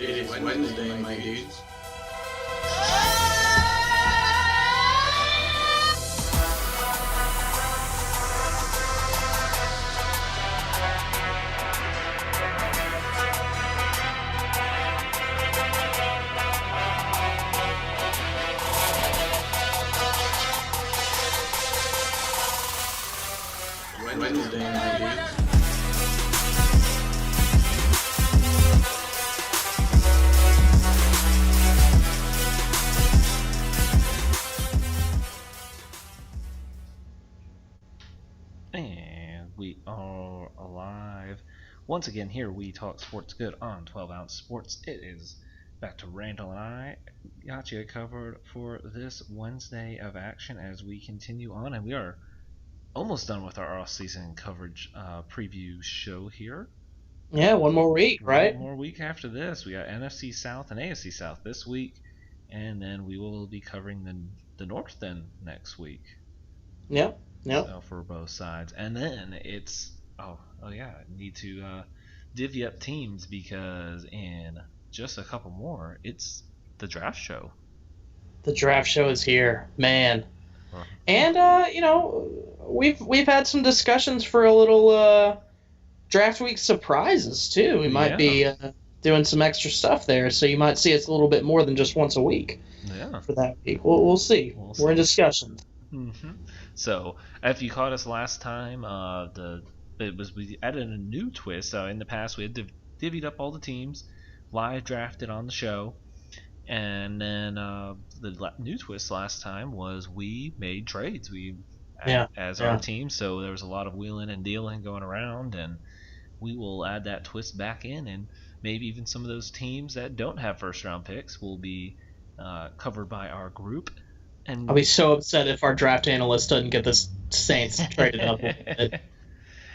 It is Wednesday, my dudes. Wednesday, my dudes. And we are alive. Once again, here we talk sports good on 12 Ounce Sports. It is back to Randall and I. Got you covered for this Wednesday of action as we continue on, and we are almost done with our off-season coverage preview show here. Yeah, one more week, right? One more week after this. We got NFC South and AFC South this week, and then we will be covering the North then next week. Yep. So for both sides, and then it's need to divvy up teams because in just a couple more, it's the draft show. The draft show is here, man. And we've had some discussions for a little draft week surprises too. We might be doing some extra stuff there, so you might see us a little bit more than just once a week. Yeah. For that week, we'll see. We're in discussion. Mm-hmm. So if you caught us last time, we added a new twist. In the past, we had divvied up all the teams, live drafted on the show, and then the new twist last time was we made trades. As our team, so there was a lot of wheeling and dealing going around, and we will add that twist back in, and maybe even some of those teams that don't have first round picks will be covered by our group. And I'll be so upset if our draft analyst doesn't get the Saints traded up.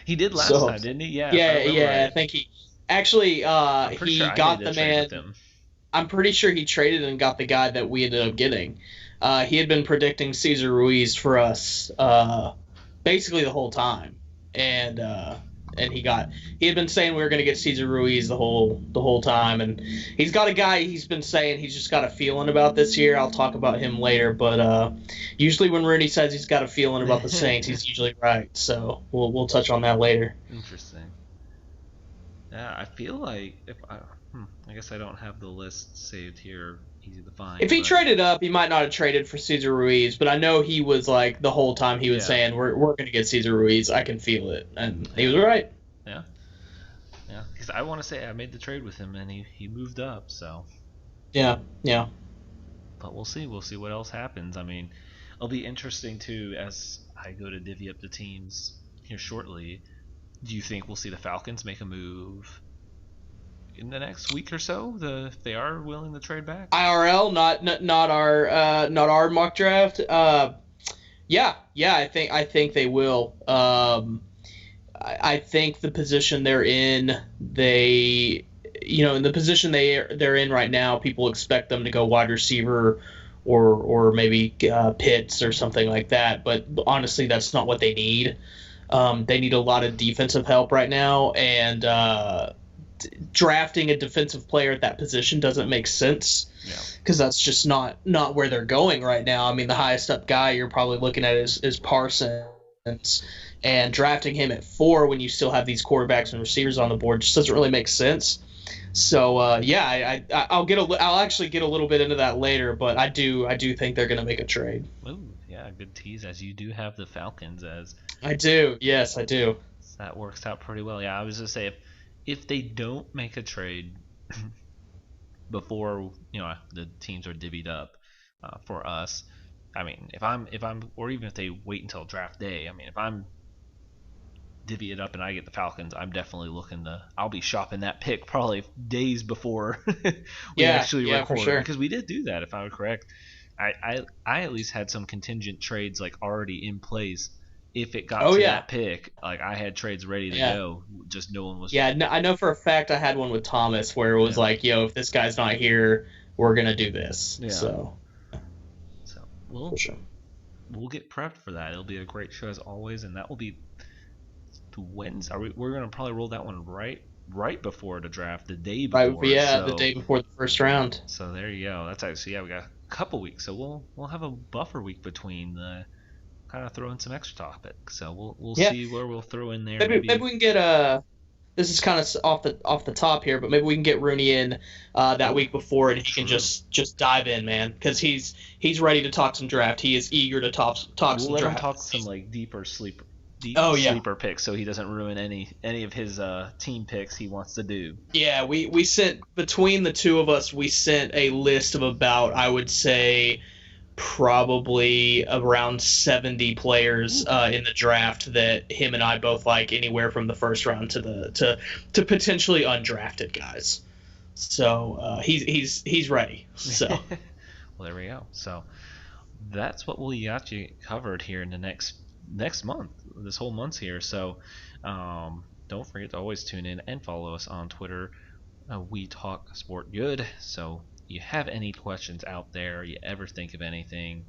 He did last time, didn't he? Yeah. I think he actually he got the man. I'm pretty sure he traded and got the guy that we ended up getting. He had been predicting Cesar Ruiz for us basically the whole time, and he had been saying we were going to get Cesar Ruiz the whole time, and he's got a guy he's been saying he's just got a feeling about this year. I'll talk about him later, but usually when Rooney says he's got a feeling about the Saints, he's usually right. So we'll touch on that later. Interesting. Yeah, I feel like I guess I don't have the list saved here. Easy to find. If he traded up, he might not have traded for Cesar Ruiz, but I know he was like the whole time he was saying we're going to get Cesar Ruiz. I can feel it, and he was right. Yeah. Because I want to say I made the trade with him, and he moved up. So. Yeah. But we'll see. We'll see what else happens. I mean, it'll be interesting too as I go to divvy up the teams here shortly. Do you think we'll see the Falcons make a move in the next week or so? If they are willing to trade back? IRL, not our mock draft. Yeah. I think they will. I think the position they're in, in the position they're in right now, people expect them to go wide receiver or maybe Pitts or something like that. But honestly, that's not what they need. They need a lot of defensive help right now, and drafting a defensive player at that position doesn't make sense because that's just not where they're going right now. I mean, the highest up guy you're probably looking at is Parsons, and drafting him at 4 when you still have these quarterbacks and receivers on the board just doesn't really make sense. So I'll actually get a little bit into that later, but I do think they're going to make a trade. Ooh, yeah, good tease, as you do have the Falcons as. I do. Yes, I do. That works out pretty well. Yeah, I was going to say if they don't make a trade before the teams are divvied up for us, I mean, if I'm or even if they wait until draft day, I mean, if I'm divvy it up and I get the Falcons, I'm definitely I'll be shopping that pick probably days before we actually record, for sure. Because we did do that, if I'm correct. I at least had some contingent trades like already in place. If it got to that pick, like I had trades ready to go, just no one was. Yeah, no, I know for a fact I had one with Thomas where it was like, if this guy's not here, we're gonna do this. Yeah. So we'll get prepped for that. It'll be a great show as always, and that will be the Wednesday. We're gonna probably roll that one right right before the draft, the day Right, before. yeah, so, the day before the first round. So there you go. That's actually, yeah, we got a couple weeks, so we'll have a buffer week between the kind of throw in some extra topics. So we'll Yeah. see where we'll throw in there. Maybe we can get this is kind of off the top here, but maybe we can get Rooney in that week before, and he can just dive in, man, because he's ready to talk some draft. He is eager to talk some we'll draft. let him talk some like deeper sleeper picks, so he doesn't ruin any of his team picks he wants to do. Yeah, we sent, between the two of us, we sent a list of about, I would say, probably around 70 players in the draft that him and I both like, anywhere from the first round to potentially undrafted guys. So he's ready. So well, there we go. So that's what we got you covered here in the next month. This whole month's here. So don't forget to always tune in and follow us on Twitter. We talk sport good. So you have any questions out there, you ever think of anything,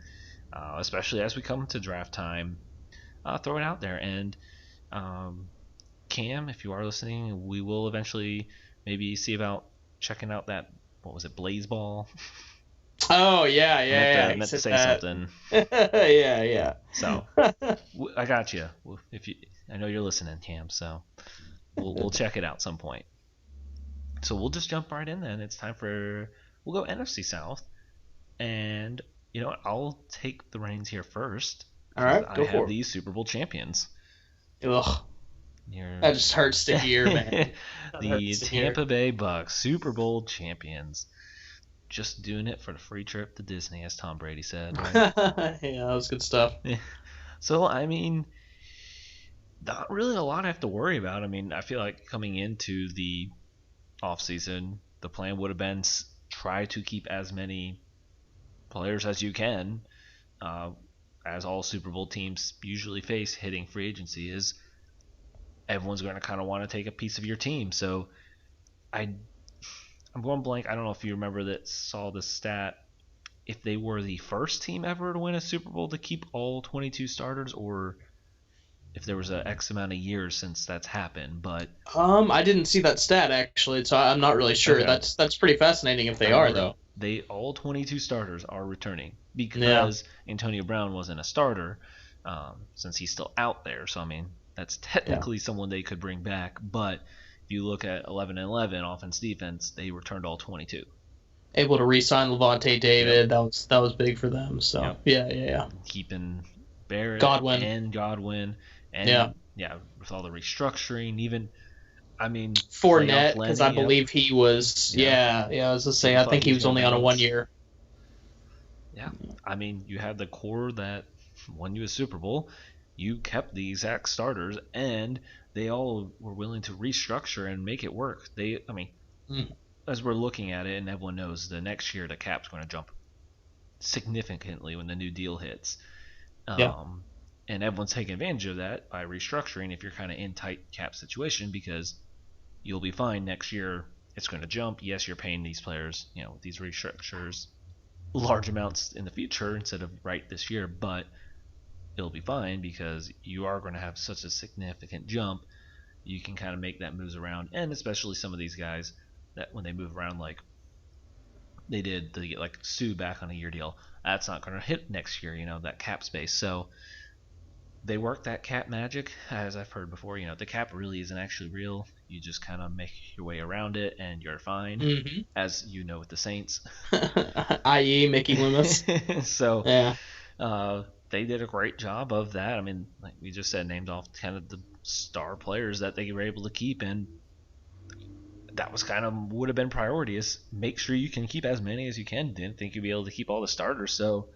especially as we come to draft time, throw it out there. And Cam, if you are listening, we will eventually maybe see about checking out that, what was it, Blaze Ball? Oh yeah. I meant to say something. yeah. So I got you. I know you're listening, Cam. So we'll check it out some point. So we'll just jump right in then. It's time for, we'll go NFC South, and you know what? I'll take the reins here first. All right, go I for have it. these Super Bowl champions. Ugh. That just hurts to hear, man. The Tampa Bay Bucks, Super Bowl champions. Just doing it for the free trip to Disney, as Tom Brady said. Right? Yeah, that was good stuff. So, I mean, not really a lot I have to worry about. I mean, I feel like coming into the offseason, the plan would have been try to keep as many players as you can, as all Super Bowl teams usually face hitting free agency, is everyone's going to kind of want to take a piece of your team. So I'm going blank. I don't know if you remember that, saw the stat, if they were the first team ever to win a Super Bowl to keep all 22 starters, or if there was a X amount of years since that's happened. But I didn't see that stat actually, so I'm not really sure. Okay. That's pretty fascinating if they are, though. They all 22 starters are returning because Antonio Brown wasn't a starter, since he's still out there. So I mean, that's technically someone they could bring back. But if you look at 11-11 offense defense, they returned all 22. Able to re-sign Levante David, that was big for them. So yeah. Keeping Barrett Godwin, and with all the restructuring, even, I mean, Fournette, because I believe he was I was gonna say, I think he was only on a 1 year. Yeah, I mean, you had the core that won you a Super Bowl. You kept the exact starters, and they all were willing to restructure and make it work. As we're looking at it, and everyone knows, the next year the cap's going to jump significantly when the new deal hits. And everyone's taking advantage of that by restructuring if you're kind of in tight cap situation, because you'll be fine next year. It's going to jump. Yes, you're paying these players, these restructures, large amounts in the future instead of right this year, but it'll be fine because you are going to have such a significant jump. You can kind of make that moves around, and especially some of these guys that when they move around, like they did to get like Sue back on a year deal, that's not going to hit next year, that cap space. So they work that cap magic, as I've heard before. The cap really isn't actually real. You just kind of make your way around it, and you're fine. Mm-hmm. As you know, with the Saints, i.e., Mickey Loomis. So they did a great job of that. I mean, like we just said, named off kind of the star players that they were able to keep, and that was kind of would have been priority, is make sure you can keep as many as you can. Didn't think you'd be able to keep all the starters. So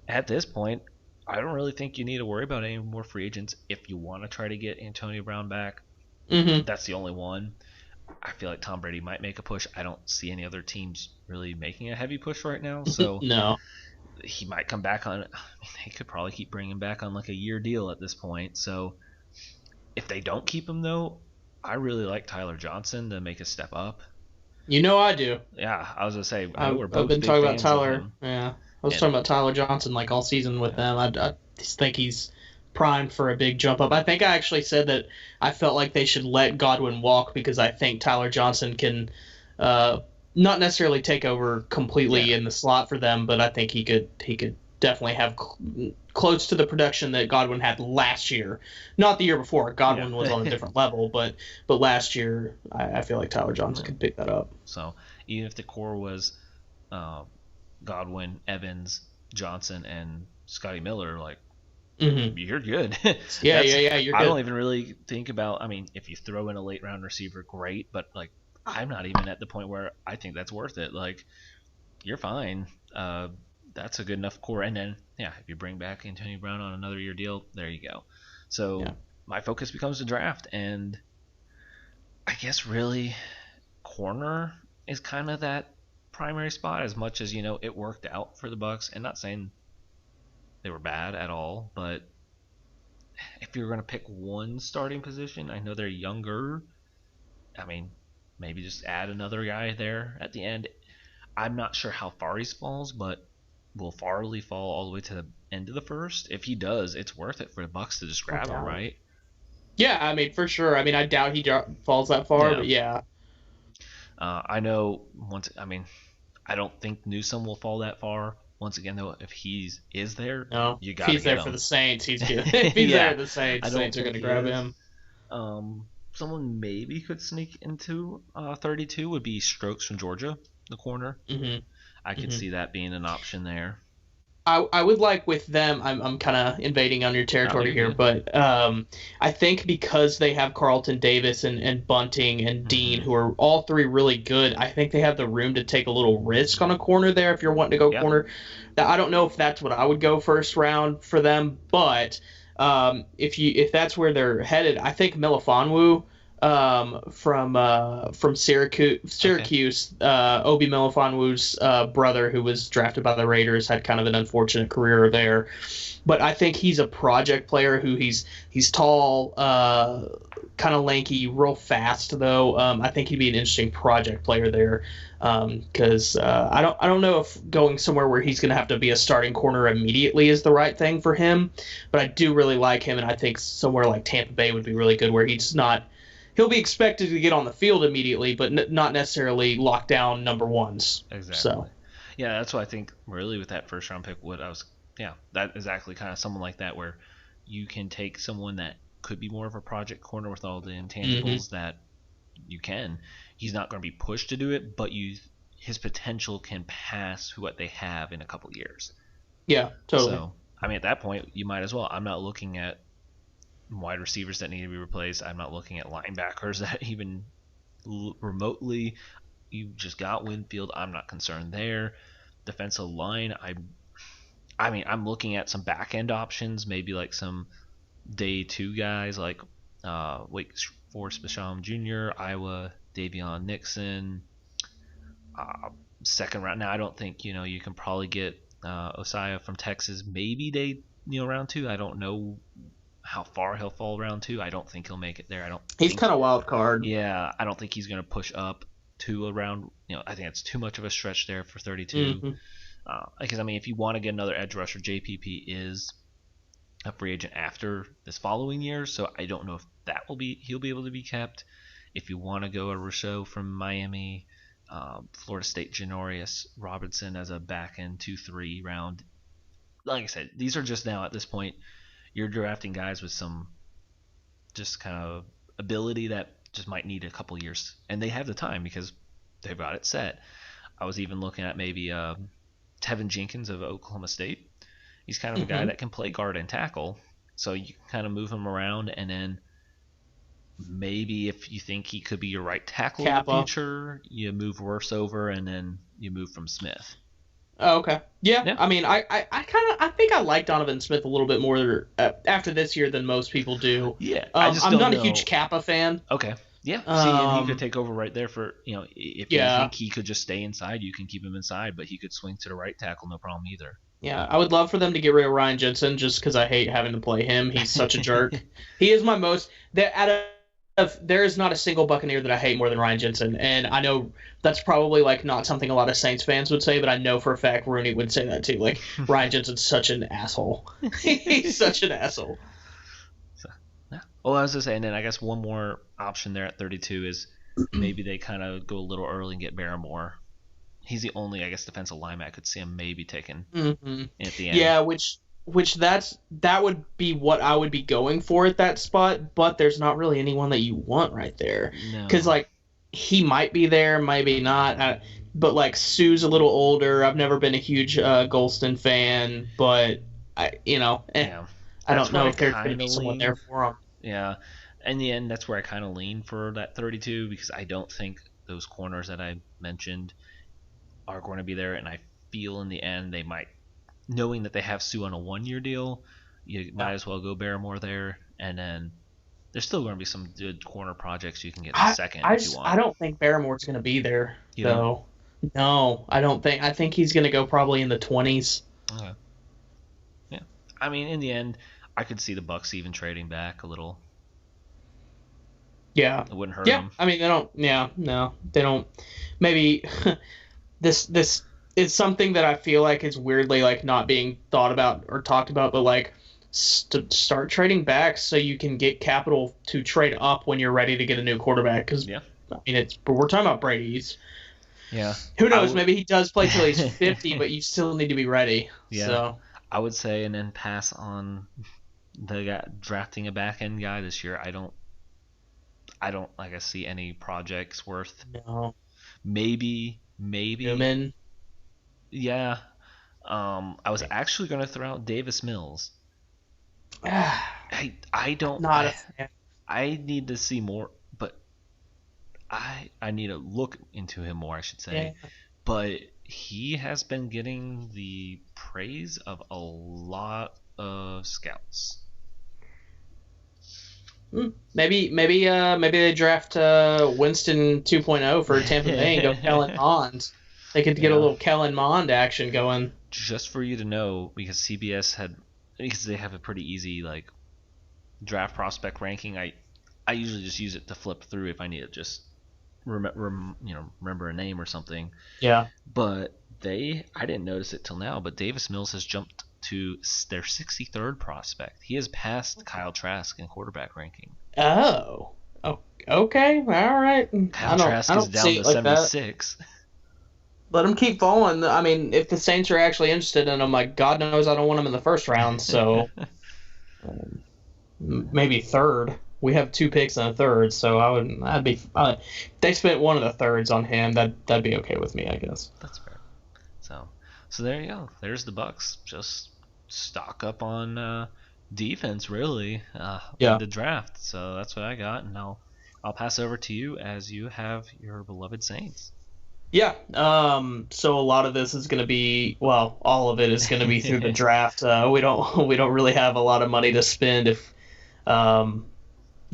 at this point, I don't really think you need to worry about any more free agents. If you want to try to get Antonio Brown back, that's the only one. I feel like Tom Brady might make a push. I don't see any other teams really making a heavy push right now. So no, he might come back on. They could probably keep bringing him back on like a year deal at this point. So if they don't keep him, though, I really like Tyler Johnson to make a step up. I do. Yeah, I was gonna say, I've been talking about Tyler. Yeah, I was talking about Tyler Johnson like all season with them. I just think he's primed for a big jump up. I think I actually said that I felt like they should let Godwin walk because I think Tyler Johnson can not necessarily take over completely in the slot for them, but I think he could definitely have close to the production that Godwin had last year. Not the year before. Godwin was on a different level, but last year I feel like Tyler Johnson could pick that up. So even if the core was Godwin, Evans, Johnson, and Scotty Miller, like you're good. Yeah, you're good. I don't even really think about. I mean, if you throw in a late round receiver, great. But like, I'm not even at the point where I think that's worth it. Like, you're fine. That's a good enough core. And then, if you bring back Antonio Brown on another year deal, there you go. So my focus becomes the draft, and I guess really corner is kind of that primary spot. As much as it worked out for the Bucks, and not saying they were bad at all, but if you're going to pick one starting position, I know they're younger. I mean, maybe just add another guy there at the end. I'm not sure how far he falls, but will Farley fall all the way to the end of the first? If he does, it's worth it for the Bucks to just grab him, right? Yeah, I mean, for sure. I mean, I doubt he falls that far, but yeah. I know I don't think Newsome will fall that far. Once again, though, if he is there, you got to get him. If he's there for the Saints, he's good. If he's there for the Saints are going to grab him. Someone maybe could sneak into 32 would be Stokes from Georgia, the corner. I could see that being an option there. I would like with them, I'm kind of invading on your territory here, but I think because they have Carlton Davis and Bunting and Dean, who are all three really good, I think they have the room to take a little risk on a corner there if you're wanting to go corner. I don't know if that's what I would go first round for them, but if that's where they're headed, I think Melifonwu from Syracuse, Obi Melifonwu's brother, who was drafted by the Raiders, had kind of an unfortunate career there. But I think he's a project player who he's tall, kind of lanky, real fast though. I think he'd be an interesting project player there because I don't know if going somewhere where he's going to have to be a starting corner immediately is the right thing for him. But I do really like him, and I think somewhere like Tampa Bay would be really good, where he'll be expected to get on the field immediately, but not necessarily lock down number ones. Exactly. So, yeah, that's what I think really with that first round pick. That is exactly kind of someone like that where you can take someone that could be more of a project corner with all the intangibles that you can. He's not going to be pushed to do it, but his potential can pass what they have in a couple years. Yeah, totally. So, I mean, at that point, you might as well. I'm not looking at wide receivers that need to be replaced. I'm not looking at linebackers that even remotely. You just got Winfield. I'm not concerned there. Defensive line, I'm looking at some back end options, maybe like some day two guys like Wake Forest Basham Jr., Iowa Davion Nixon. Second round. Now I don't think you can probably get Osaya from Texas. Maybe round two. I don't know how far he'll fall round two. I don't think he'll make it there. He's kind of wild card. Yeah, I don't think he's going to push up to around. I think it's too much of a stretch there for 32. Because if you want to get another edge rusher, JPP is a free agent after this following year, so I don't know if he'll be able to be kept. If you want to go a Rousseau from Miami, Florida State Janorius Robinson as a back end 2-3 round. Like I said, these are just now at this point. You're drafting guys with some just kind of ability that just might need a couple years. And they have the time because they've got it set. I was even looking at maybe Tevin Jenkins of Oklahoma State. He's kind of a guy that can play guard and tackle. So you can kind of move him around. And then maybe if you think he could be your right tackle in the future, you move Worse over and then you move from Smith. Oh, okay. Yeah. I mean, I think I like Donovan Smith a little bit more after this year than most people do. Yeah. I'm not a huge Kappa fan. Okay. Yeah. And he could take over right there for, if you think he could just stay inside, you can keep him inside, but he could swing to the right tackle, no problem either. Yeah, I would love for them to get rid of Ryan Jensen just because I hate having to play him. He's such a jerk. He is my most there is not a single Buccaneer that I hate more than Ryan Jensen, and I know that's probably not something a lot of Saints fans would say, but I know for a fact Rooney would say that too. Ryan Jensen's such an asshole. He's such an asshole. Well, I was just saying, and then I guess one more option there at 32 is maybe they kind of go a little early and get Barrymore. He's the only, I guess, defensive lineman I could see him maybe taking at the end. Yeah, which that would be what I would be going for at that spot, but there's not really anyone that you want right there. No. Because, like, he might be there, maybe not. But, like, Sue's a little older. I've never been a huge Golston fan, but, I don't know if there's going to be someone there for him. Yeah. In the end, that's where I kind of lean for that 32 because I don't think those corners that I mentioned are going to be there, and I feel in the end they might, knowing that they have Sue on a 1-year deal, you might as well go Barrymore there, and then there's still going to be some good corner projects you can get in the second if you want. I don't think Barrymore's going to be there, though. No, I don't think. I think he's going to go probably in the 20s. Okay. Yeah. I mean, in the end, I could see the Bucs even trading back a little. Yeah. It wouldn't hurt them. I mean, they don't. Yeah, no, they don't. Maybe this is something that I feel like is weirdly like not being thought about or talked about, but like start trading back so you can get capital to trade up when you're ready to get a new quarterback. Because I mean, we're talking about Brady's. Yeah. Who knows? Maybe he does play till he's 50, but you still need to be ready. Yeah. So. I would say, and then pass on the guy drafting a back end guy this year. I don't like I see any projects worth. No. Maybe. Newman. Yeah. I was actually going to throw out Davis Mills. I don't. Not a fan. I need to see more, but I need to look into him more, I should say. Yeah. But he has been getting the praise of a lot of scouts. Maybe they draft Winston 2.0 for Tampa Bay and go Kellen Mond. They could get a little Kellen Mond action going. Just for you to know, because CBS because they have a pretty easy like draft prospect ranking. I usually just use it to flip through if I need to just remember a name or something. Yeah. But I didn't notice it till now, but Davis Mills has jumped to their 63rd prospect. He has passed Kyle Trask in quarterback ranking. Oh, okay, all right. Kyle Trask is down to 76. Let him keep falling. I mean, if the Saints are actually interested in him, like God knows, I don't want him in the first round. So maybe third. We have 2 picks and a third, so they spent one of the thirds on him. That'd be okay with me, I guess. That's fair. So there you go. There's the Bucs. Just stock up on defense, really. In the draft. So that's what I got, and I'll pass over to you as you have your beloved Saints. Yeah. So a lot of this is going to be, well, all of it is going to be through the draft. We don't really have a lot of money to spend if.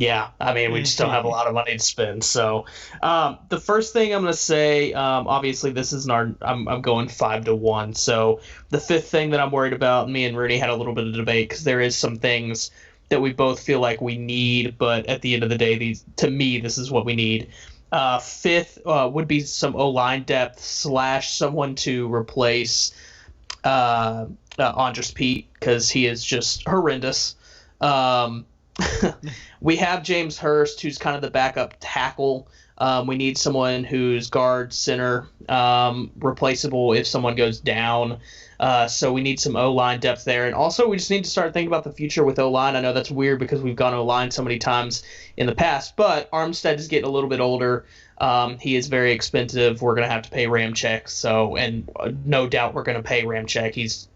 Yeah, I mean, we just don't have a lot of money to spend. So, the first thing I'm going to say, obviously, this is I'm going 5-1. So, the fifth thing that I'm worried about, me and Rudy had a little bit of debate because there is some things that we both feel like we need, but at the end of the day, to me, this is what we need. Fifth would be some O-line depth / someone to replace Andres Pete because he is just horrendous. We have James Hurst, who's kind of the backup tackle. We need someone who's guard, center, replaceable if someone goes down. So we need some O-line depth there. And also we just need to start thinking about the future with O-line. I know that's weird because we've gone O-line so many times in the past, but Armstead is getting a little bit older. He is very expensive. We're going to have to pay Ramczyk. And no doubt we're going to pay Ramczyk. He's,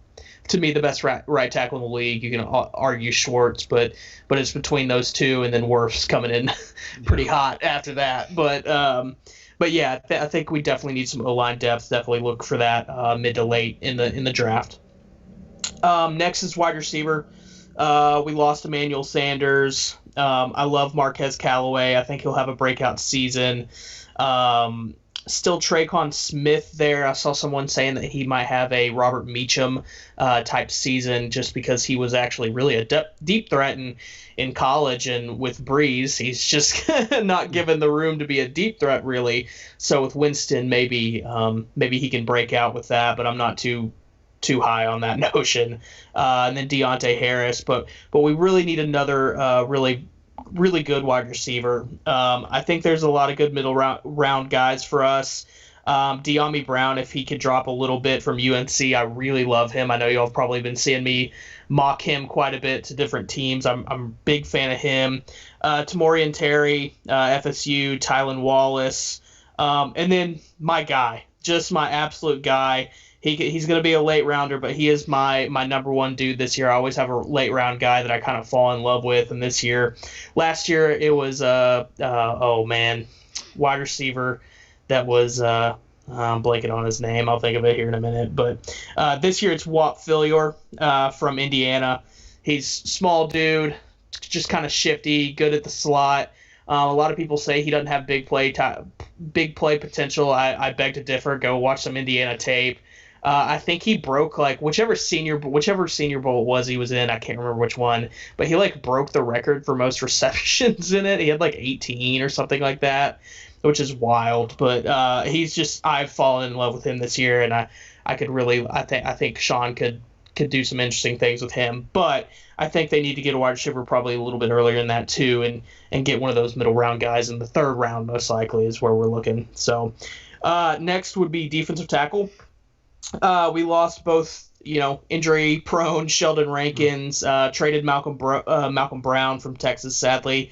to me, the best right tackle in the league. You can argue Schwartz, but it's between those two, and then Wirf's coming in pretty hot after that. But yeah, I think we definitely need some O-line depth. Definitely look for that mid to late in the draft. Next is wide receiver. We lost Emmanuel Sanders. I love Marquez Callaway. I think he'll have a breakout season. Still Traquan Smith there. I saw someone saying that he might have a Robert Meacham type season just because he was actually really a deep threat in college, and with Breeze, he's just not given the room to be a deep threat really. So with Winston, maybe he can break out with that, but I'm not too high on that notion. And then Deontay Harris, but we really need another really really good wide receiver. I think there's a lot of good middle round guys for us. De'Ami Brown, if he could drop a little bit from UNC, I really love him. I know y'all have probably been seeing me mock him quite a bit to different teams. I'm a big fan of him. Tamorian Terry, FSU, Tylan Wallace, and then my guy, just my absolute guy. He's going to be a late rounder, but he is my number one dude this year. I always have a late round guy that I kind of fall in love with, and last year it was wide receiver that was I'm blanking on his name. I'll think of it here in a minute. But this year it's Walt Fillior from Indiana. He's small dude, just kind of shifty, good at the slot. A lot of people say he doesn't have big play potential. I beg to differ. Go watch some Indiana tape. I think he broke whichever Senior Bowl it was he was in. I can't remember which one, but he broke the record for most receptions in it. He had 18 or something like that, which is wild. But I've fallen in love with him this year, and I think Sean could do some interesting things with him. But I think they need to get a wide receiver probably a little bit earlier than that too, and get one of those middle round guys in the third round most likely is where we're looking. So next would be defensive tackle. We lost both, injury-prone Sheldon Rankins, traded Malcolm Brown from Texas, sadly.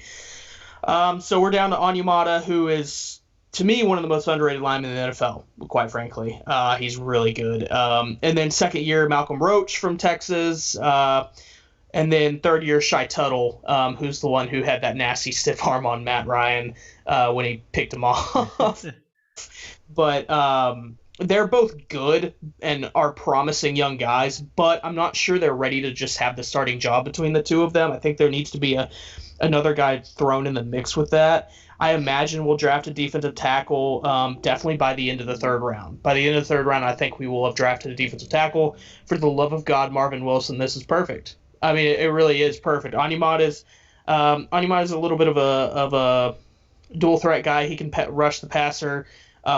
So we're down to Onyemata, who is, to me, one of the most underrated linemen in the NFL, quite frankly. He's really good. And then second year, Malcolm Roach from Texas. And then third year, Shai Tuttle, who's the one who had that nasty stiff arm on Matt Ryan when he picked him off. But they're both good and are promising young guys, but I'm not sure they're ready to just have the starting job between the two of them. I think there needs to be another guy thrown in the mix with that. I imagine we'll draft a defensive tackle definitely by the end of the third round. By the end of the third round, I think we will have drafted a defensive tackle. For the love of God, Marvin Wilson, this is perfect. I mean, it really is perfect. Onyemata is a little bit of a dual threat guy. He can rush the passer,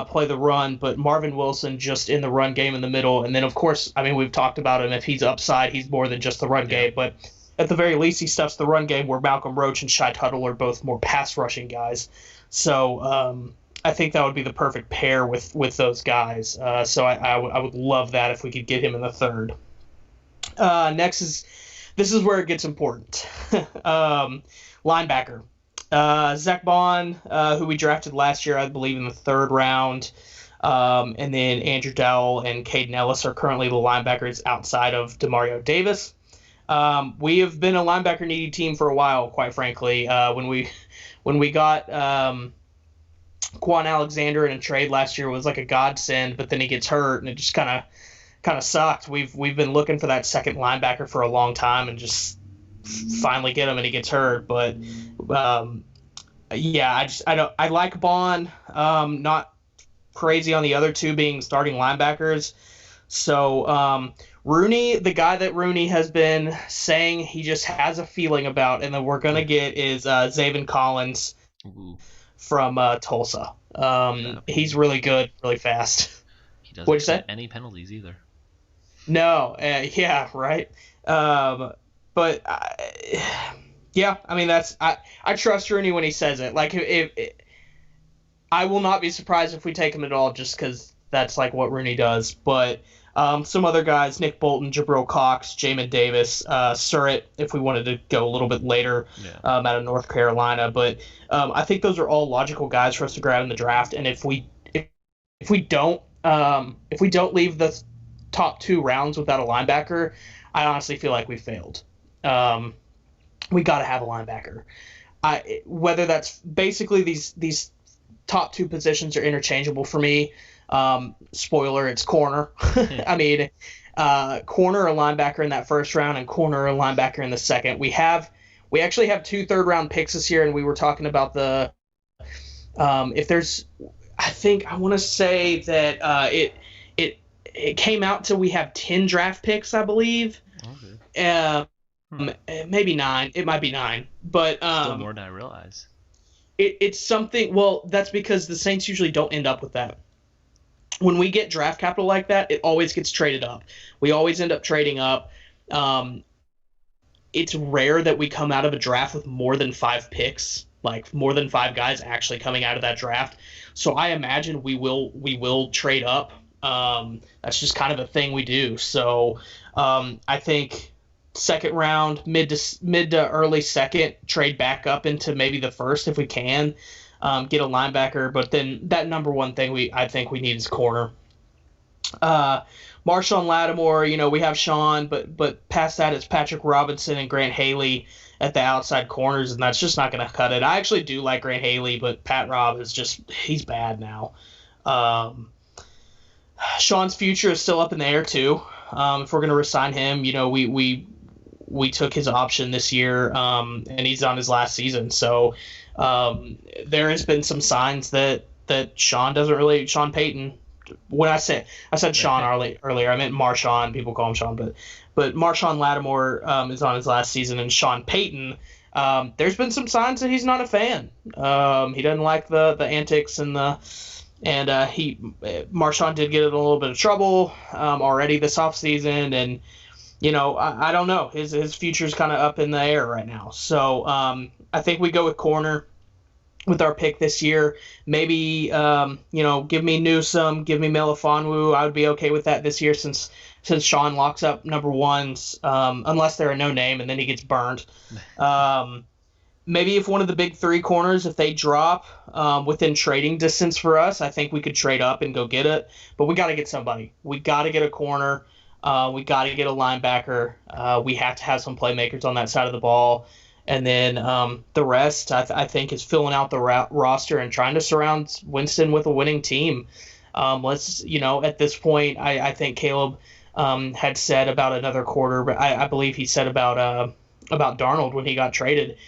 play the run, but Marvin Wilson just in the run game in the middle. And then, of course, we've talked about him. If he's upside, he's more than just the run game. But at the very least, he stuffs the run game, where Malcolm Roach and Shai Tuttle are both more pass-rushing guys. So I think that would be the perfect pair with those guys. So I would love that if we could get him in the third. This is where it gets important. Linebacker. Zach Bond, who we drafted last year, I believe, in the third round. And then Andrew Dowell and Caden Ellis are currently the linebackers outside of Demario Davis. We have been a linebacker needy team for a while, quite frankly. When we got Quan Alexander in a trade last year, it was like a godsend, but then he gets hurt and it just kind of sucked. We've been looking for that second linebacker for a long time and just finally get him and he gets hurt. But I like Bond. Not crazy on the other two being starting linebackers. So Rooney, the guy that Rooney has been saying he just has a feeling about and that we're going to get is Zavin Collins from Tulsa. He's really good, really fast. He doesn't What'd you say? get any penalties either. No, yeah, right. But I trust Rooney when he says it. I will not be surprised if we take him at all, just because that's what Rooney does. But some other guys: Nick Bolton, Jabril Cox, Jamin Davis, Surratt, if we wanted to go a little bit later, out of North Carolina. But I think those are all logical guys for us to grab in the draft. And if we don't leave the top two rounds without a linebacker, I honestly feel like we failed. We got to have a linebacker. Whether that's basically these top two positions are interchangeable for me. Spoiler, it's corner. Corner or linebacker in that first round and corner or linebacker in the second. We actually have 2 third-round picks this year, and we were talking about the I want to say that it came out to we have 10 draft picks, I believe. Okay. Maybe 9. It might be 9, but still more than I realize. It's something. Well, that's because the Saints usually don't end up with that. When we get draft capital like that, it always gets traded up. We always end up trading up. it's rare that we come out of a draft with more than 5 picks, like more than 5 guys actually coming out of that draft. So I imagine we will trade up. That's just kind of a thing we do. So I think second round, mid to early second, trade back up into maybe the first if we can, get a linebacker. But then that number one thing I think we need is corner. Marshawn Lattimore, we have Sean, but past that it's Patrick Robinson and Grant Haley at the outside corners, and that's just not going to cut it. I actually do like Grant Haley, but Pat Rob he's bad now. Sean's future is still up in the air too. If we're going to resign him, we took his option this year, and he's on his last season. So there has been some signs that Sean Payton. When I said Sean earlier, I meant Marshawn. People call him Sean, but Marshawn Lattimore is on his last season, and Sean Payton. There's been some signs that he's not a fan. He doesn't like the antics Marshawn did get in a little bit of trouble already this offseason, and I don't know. His future's kind of up in the air right now. So I think we go with corner with our pick this year. Maybe give me Newsome, give me Melifonwu. I would be okay with that this year since Sean locks up number ones, unless they're a no name and then he gets burned. Maybe if one of the big 3 corners, if they drop within trading distance for us, I think we could trade up and go get it. But we got to get somebody. We got to get a corner. We got to get a linebacker. We have to have some playmakers on that side of the ball. And then the rest, I think, is filling out the roster and trying to surround Winston with a winning team. At this point, I think Caleb had said about another quarter, but I believe he said about Darnold when he got traded.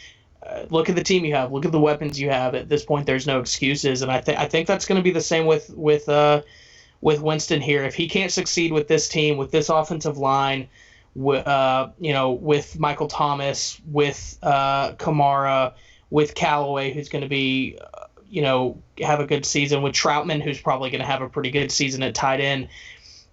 Look at the team you have. Look at the weapons you have. At this point, there's no excuses, and I think that's going to be the same with Winston here. If he can't succeed with this team, with this offensive line, with Michael Thomas, with Kamara, with Callaway, who's going to be, have a good season, with Troutman, who's probably going to have a pretty good season at tight end.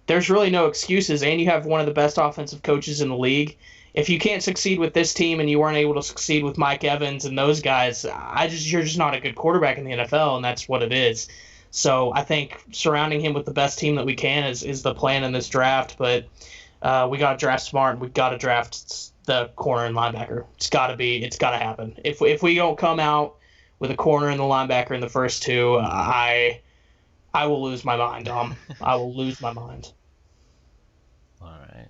There's really no excuses, and you have one of the best offensive coaches in the league. If you can't succeed with this team and you weren't able to succeed with Mike Evans and those guys, you're just not a good quarterback in the NFL, and that's what it is. So I think surrounding him with the best team that we can is the plan in this draft. But we got to draft smart. We've got to draft the corner and linebacker. It's got to happen. If we don't come out with a corner and the linebacker in the first 2, I will lose my mind, Dom. I will lose my mind. All right.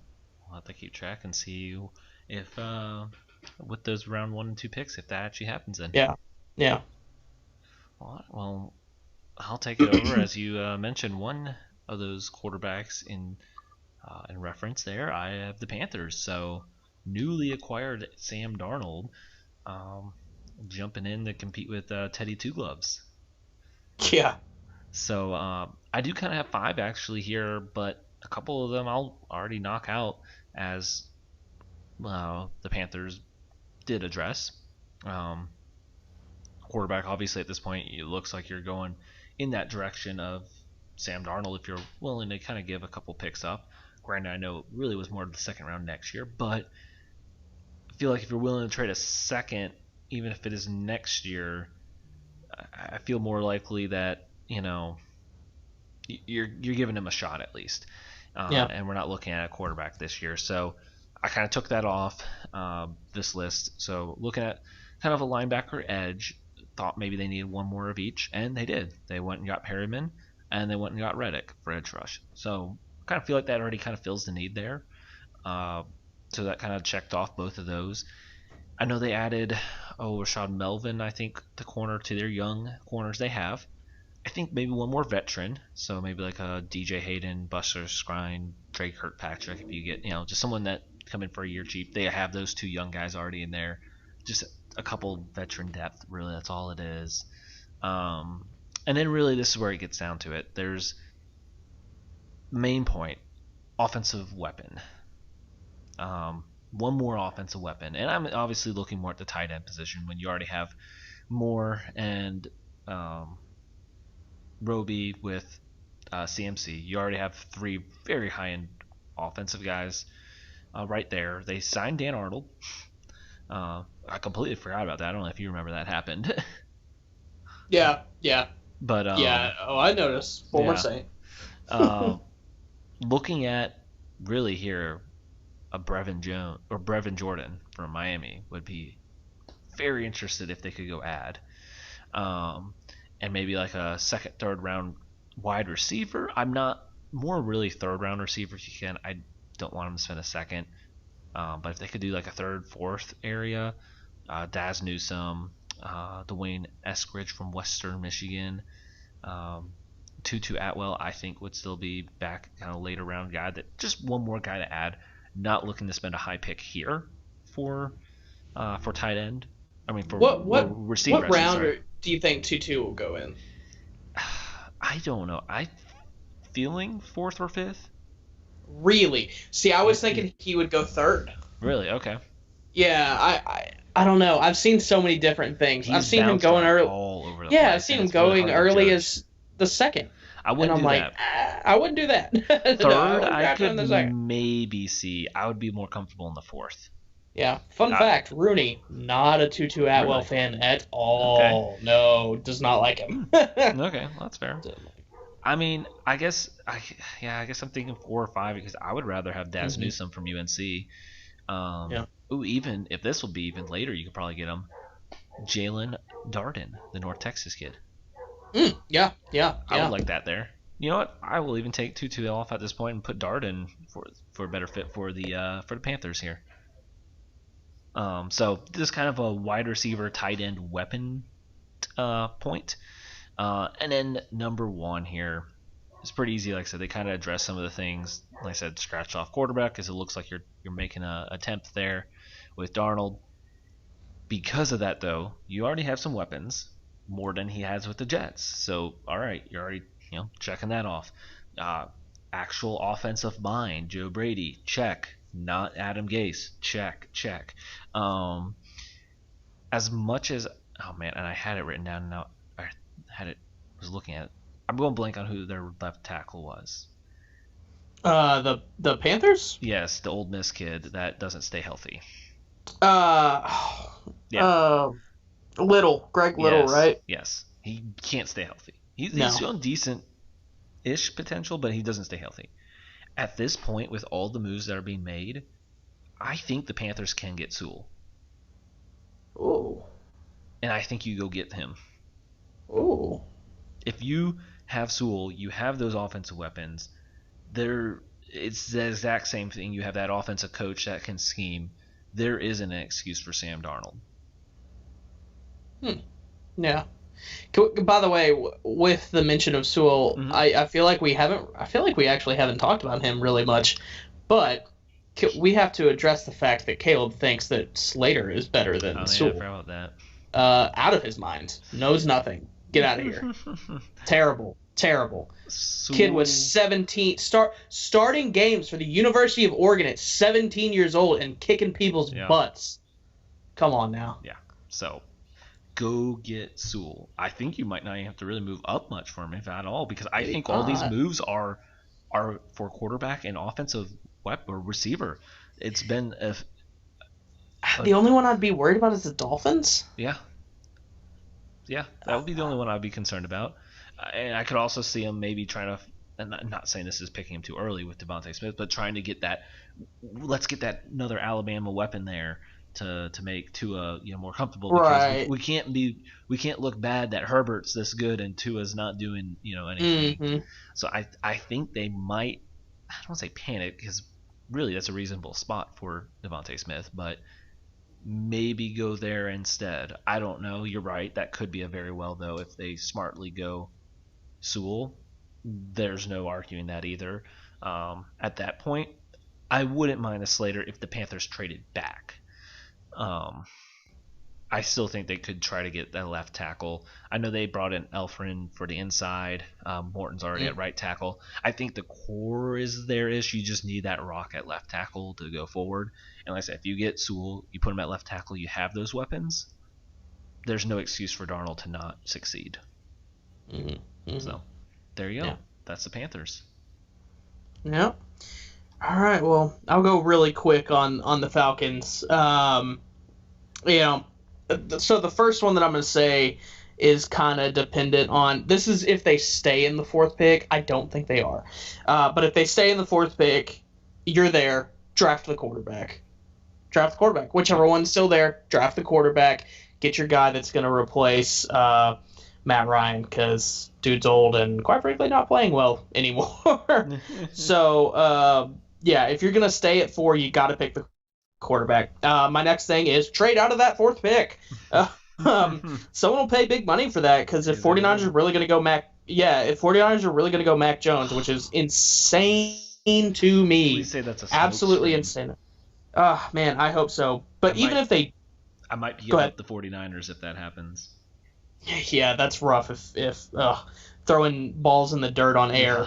We'll have to keep track and see if with those round 1 and 2 picks, if that actually happens then. Yeah. All right, well, I'll take it over. As you mentioned, one of those quarterbacks in reference there, I have the Panthers. So newly acquired Sam Darnold jumping in to compete with Teddy Two Gloves. Yeah. So I do kind of have 5 actually here, but a couple of them I'll already knock out as the Panthers did address. Quarterback, obviously at this point, it looks like you're going in that direction of Sam Darnold if you're willing to kind of give a couple picks up. Granted, I know it really was more of the second round next year, but I feel like if you're willing to trade a second, even if it is next year, I feel more likely that you're giving him a shot at least. And we're not looking at a quarterback this year, so I kind of took that off this list. So looking at kind of a linebacker edge, thought maybe they needed one more of each, and they did. They went and got Perryman, and they went and got Reddick for edge rush. So I kind of feel like that already kind of fills the need there. So that kind of checked off both of those. I know they added Rashad Melvin, I think, the corner to their young corners they have. I think maybe one more veteran, so maybe like a DJ Hayden, Buster Skrine, Trey Kirkpatrick. If you get, just someone that come in for a year cheap, they have those 2 young guys already in there. Just a couple veteran depth, really. That's all it is. And then really, this is where it gets down to it. There's main point, offensive weapon. One more offensive weapon, and I'm obviously looking more at the tight end position when you already have Moore and Roby with CMC. You already have 3 very high-end offensive guys right there. They signed Dan Arnold, I completely forgot about that. I don't know if you remember that happened. Yeah. But Oh, I noticed. Former yeah. Saint. Looking at really here, a Brevin Jordan from Miami would be very interested if they could go add, and maybe like a second, third round wide receiver. I'm not more really third round receiver if you can. I don't want them to spend a second, but if they could do like a third, fourth area, Daz Newsome, Dwayne Eskridge from Western Michigan, Tutu Atwell, I think would still be back, kind of later round guy. That just one more guy to add. Not looking to spend a high pick here for tight end. I mean for receiver. What round do you think Tutu will go in? I don't know. I feeling fourth or fifth. Really? See, I was thinking he would go third. Really? Okay. Yeah, I don't know. I've seen so many different things. I've seen him going early. All over the place. I've seen him going early as the second. I wouldn't do that. I wouldn't do that. Third, no, I could maybe see. I would be more comfortable in the fourth. Yeah. Fun fact: Rooney, not a Tutu Atwell fan at all. Okay. No, does not like him. Okay, well, that's fair. I mean, I guess I'm thinking 4 or 5 because I would rather have Daz Newsome from UNC. Ooh, even if this will be even later, you could probably get him. Jalen Darden, the North Texas kid. Yeah. I would like that there. You know what? I will even take Tutu off at this point and put Darden for a better fit for the Panthers here. So this is kind of a wide receiver, tight end weapon point. And then number 1 here is pretty easy. Like I said, they kind of address some of the things. Like I said, scratch off quarterback because it looks like you're making an attempt there with Darnold. Because of that, though, you already have some weapons, more than he has with the Jets. So, all right, you're already checking that off. Actual offensive mind, Joe Brady, check. Not Adam Gase, check. As much as and I had it written down now. Was looking at it. I'm going blank on who their left tackle was. The Panthers? Yes, the Ole Miss kid that doesn't stay healthy. Greg Little, right? Yes, he can't stay healthy. He's shown decent-ish potential, but he doesn't stay healthy. At this point, with all the moves that are being made, I think the Panthers can get Sewell. Oh. And I think you go get him. Oh. If you have Sewell, you have those offensive weapons. It's the exact same thing. You have that offensive coach that can scheme. There isn't an excuse for Sam Darnold. Yeah. By the way, with the mention of Sewell, I feel like we actually haven't talked about him really much, but we have to address the fact that Caleb thinks that Slater is better than Sewell. I forgot about that. Out of his mind. Knows nothing. Get out of here. Terrible. Kid was 17, starting games for the University of Oregon at 17 years old and kicking people's butts. Come on now. Yeah. So go get Sewell. I think you might not even have to really move up much for him, if at all, because I think all these moves are for quarterback and offensive or receiver. It's been the only one I'd be worried about is the Dolphins. Yeah, that would be the only one I'd be concerned about. And I could also see him maybe trying to, and I'm not saying this is picking him too early with Devontae Smith, but trying to get that. Let's get that another Alabama weapon there to make Tua more comfortable. Because right. we can't look bad that Herbert's this good and Tua's not doing anything. Mm-hmm. So I think they might. I don't want to say panic because really that's a reasonable spot for Devontae Smith, but maybe go there instead. I don't know. You're right. That could be a very well, though, if they smartly go Sewell. There's no arguing that either. At that point, I wouldn't mind a Slater if the Panthers traded back. I still think they could try to get that left tackle. I know they brought in Elfrin for the inside. Morton's already at right tackle. I think the core is there-ish. You just need that rock at left tackle to go forward. And like I said, if you get Sewell, you put him at left tackle, you have those weapons. There's no excuse for Darnold to not succeed. Mm-hmm. So there you go. Yeah. That's the Panthers. Yep. All right. Well, I'll go really quick on the Falcons. you know, so the first one that I'm going to say is kind of dependent on, this is if they stay in the fourth pick. I don't think they are. But if they stay in the fourth pick, you're there, draft the quarterback. Draft the quarterback. Whichever one's still there, draft the quarterback. Get your guy that's going to replace Matt Ryan, because dude's old and quite frankly not playing well anymore. So, yeah, if you're going to stay at 4, you got to pick the quarterback. My next thing is trade out of that fourth pick. Someone will pay big money for that, because if 49ers are really going to go if 49ers are really going to go Mac Jones, which is insane to me. Please say that's a absolutely screen. insane. Man, I hope so. But I might give up the 49ers if that happens. Yeah, that's rough if throwing balls in the dirt on air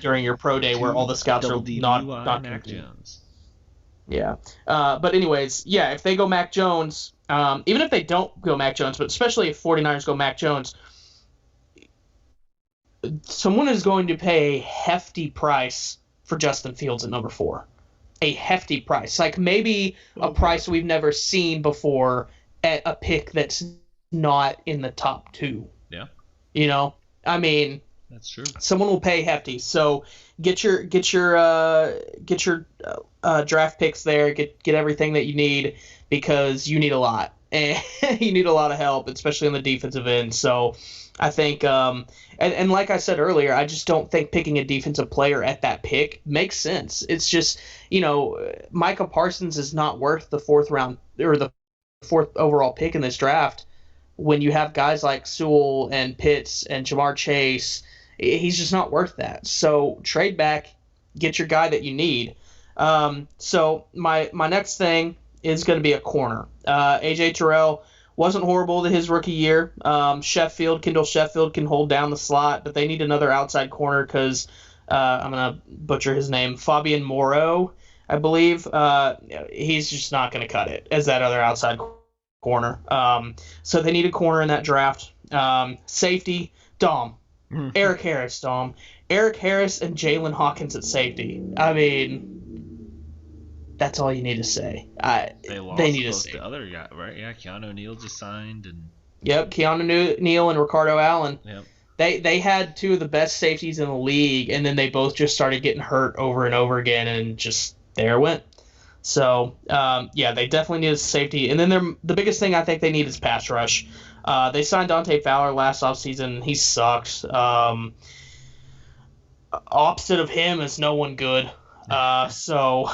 during your pro day where all the scouts are not Mac Jones. Yeah. But anyways, yeah, if they go Mac Jones, even if they don't go Mac Jones, but especially if 49ers go Mac Jones, someone is going to pay a hefty price for Justin Fields at number 4. A hefty price. Like maybe a price we've never seen before at a pick that's not in the top 2. Yeah. You know? I mean, that's true. Someone will pay hefty. So get your draft picks there. Get everything that you need, because you need a lot, and you need a lot of help, especially on the defensive end. So I think, and like I said earlier, I just don't think picking a defensive player at that pick makes sense. It's just, Micah Parsons is not worth the 4th round or the 4th overall pick in this draft. When you have guys like Sewell and Pitts and Jamar Chase, he's just not worth that. So trade back, get your guy that you need. So my next thing is going to be a corner. AJ Terrell wasn't horrible to his rookie year. Kendall Sheffield can hold down the slot, but they need another outside corner because I'm going to butcher his name, Fabian Moreau, I believe. He's just not going to cut it as that other outside corner. So they need a corner in that draft. Safety, Dom. Eric Harris, Dom. Eric Harris and Jalen Hawkins at safety. I mean, that's all you need to say. They need to say. The other guy, right? Yeah, Keanu Neal just signed, and yep, Keanu Neal and Ricardo Allen. Yep. They had 2 of the best safeties in the league, and then they both just started getting hurt over and over again, and just there went. So, yeah, they definitely need a safety. And then the biggest thing I think they need is pass rush. They signed Dante Fowler last offseason. He sucks. Opposite of him is no one good. So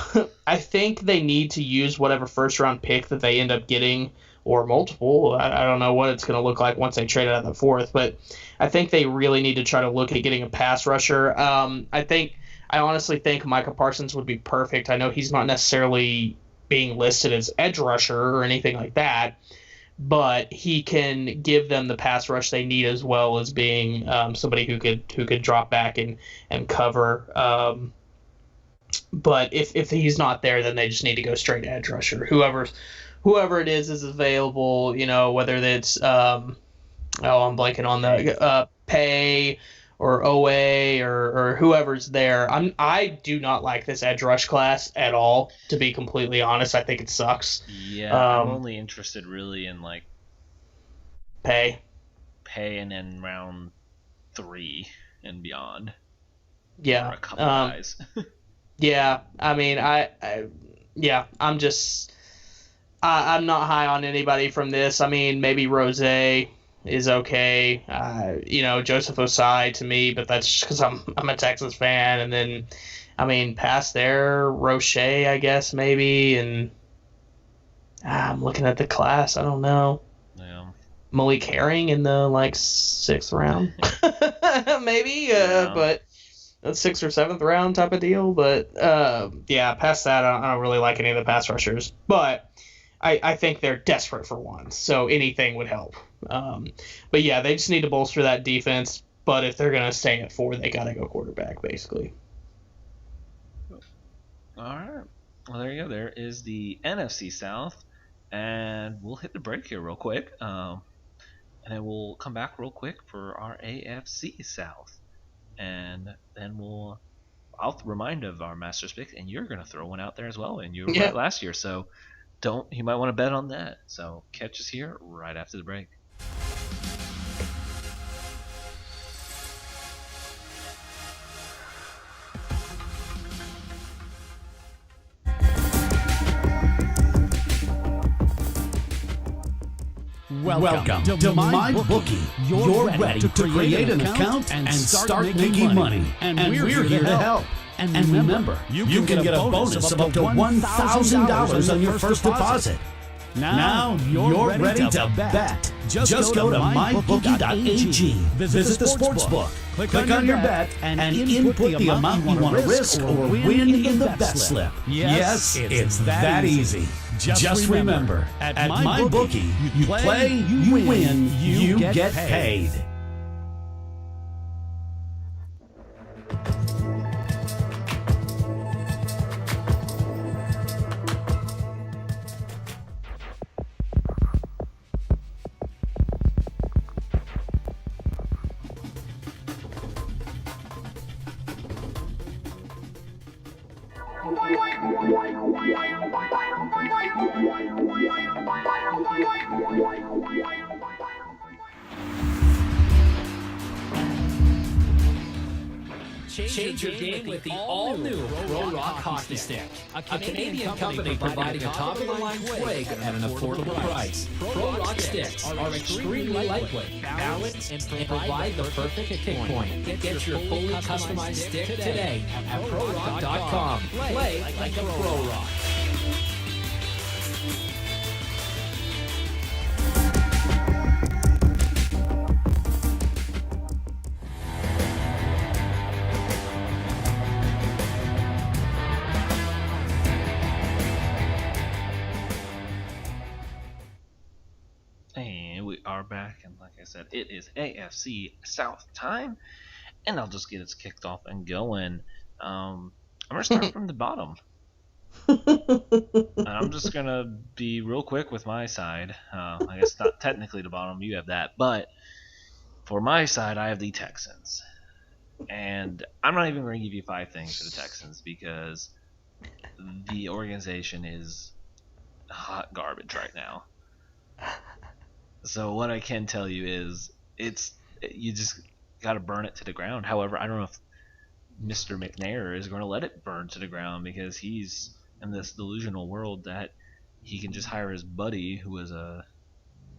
I think they need to use whatever first-round pick that they end up getting, or multiple. I don't know what it's going to look like once they trade out of the 4th, but I think they really need to try to look at getting a pass rusher. I honestly think Micah Parsons would be perfect. I know he's not necessarily being listed as edge rusher or anything like that, but he can give them the pass rush they need, as well as being somebody who could drop back and cover. But if he's not there, then they just need to go straight to edge rusher. Whoever it is available. Whether it's I'm blanking on the Pay or Owe or whoever's there. I do not like this edge rush class at all, to be completely honest. I think it sucks. Yeah, I'm only interested really in like Pay and then round 3 and beyond. Yeah. For a couple guys. Yeah, I mean, I'm not high on anybody from this. I mean, maybe Rose is okay. Joseph Osai to me, but that's just because I'm a Texas fan. And then, I mean, past there, Roche, I guess, maybe. And I'm looking at the class. I don't know. Yeah. Malik Herring in the, 6th round. Maybe, but a 6th or 7th round type of deal. But, yeah, past that, I don't really like any of the pass rushers. But I think they're desperate for one, so anything would help. But yeah, they just need to bolster that defense. But if they're gonna stay at 4, they gotta go quarterback, basically. All right. Well, there you go. There is the NFC South, and we'll hit the break here real quick, and then we'll come back real quick for our AFC South, and then I'll remind of our Masters pick, and you're gonna throw one out there as well, and you were right last year, so. you might want to bet on that. So catch us here right after the break. Welcome to MyBookie. You're ready to create an account and start making money. And we're here to help. And remember, you can get a bonus of up to $1,000 on your first deposit. Now you're ready to bet. Just go to mybookie.ag. Visit the sportsbook. Click on your bet and input the amount you want to risk or win in the bet slip. Yes, it's that easy. Just remember, at MyBookie, you play, you win, you get paid. Change your game with the all-new Pro Rock Hockey Stick, a Canadian company providing a top-of-the-line twig at an affordable price. Pro Rock Sticks are extremely lightweight, balanced, and provide the perfect kick point. Get your fully customized stick today at ProRock.com. Play like a Pro Rock. Are back, and like I said, it is AFC South time, and I'll just get us kicked off and going. I'm gonna start from the bottom. I'm just gonna be real quick with my side. I guess not technically the bottom, you have that, but for my side, I have the Texans, and I'm not even going to give you 5 things for the Texans because the organization is hot garbage right now. So what I can tell you is you just got to burn it to the ground. However, I don't know if Mr. McNair is going to let it burn to the ground because he's in this delusional world that he can just hire his buddy who is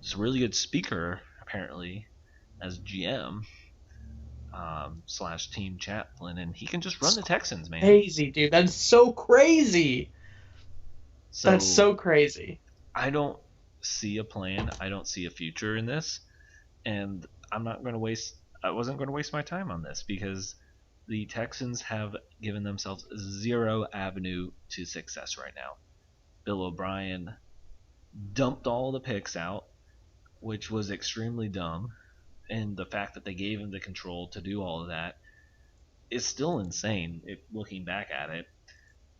just a really good speaker apparently as GM / team chaplain, and he can just run the Texans, man. Crazy, dude. That's so crazy. That's so crazy. I don't see a plan. I don't see a future in this, and I wasn't going to waste my time on this because the Texans have given themselves 0 avenue to success right now. Bill O'Brien dumped all the picks out, which was extremely dumb, and the fact that they gave him the control to do all of that is still insane if looking back at it,